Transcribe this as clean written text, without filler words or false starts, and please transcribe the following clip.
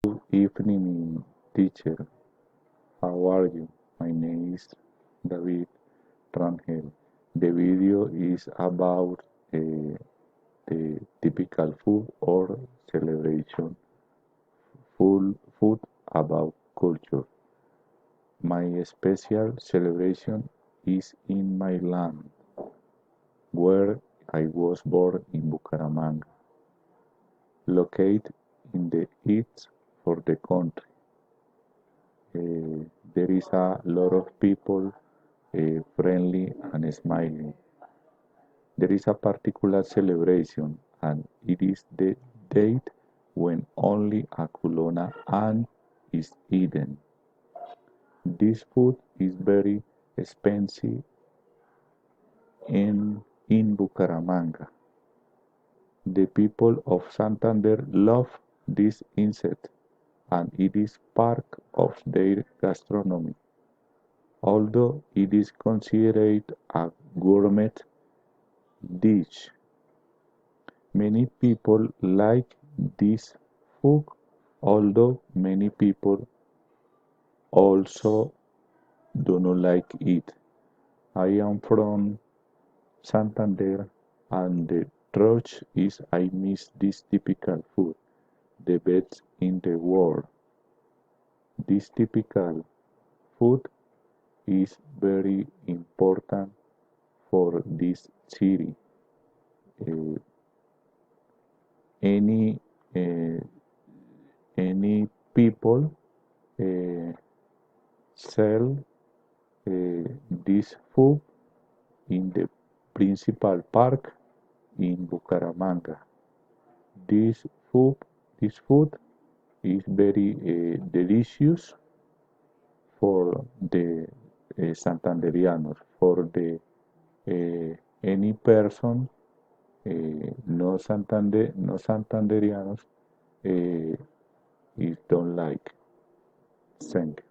Good evening, teacher. How are you? My name is David Rangel. The video is about the typical food or celebration food about culture. My special celebration is in my land, where I was born in Bucaramanga, located in the east for the country. There is a lot of people friendly and smiling. There is a particular celebration, and it is the date when only a culona and is eaten. This food is very expensive in Bucaramanga. The people of Santander love this insect, and it is part of their gastronomy. Although it is considered a gourmet dish, many people like this food, although many people also do not like it. I am from Santander, and the truth is I miss this typical food, the best in the world. This typical food is very important for this city. Uh, any uh, any people uh, sell this food in the principal park in Bucaramanga. This food, this food is very delicious for the Santanderianos, for the any person no Santanderianos is don't like. Thank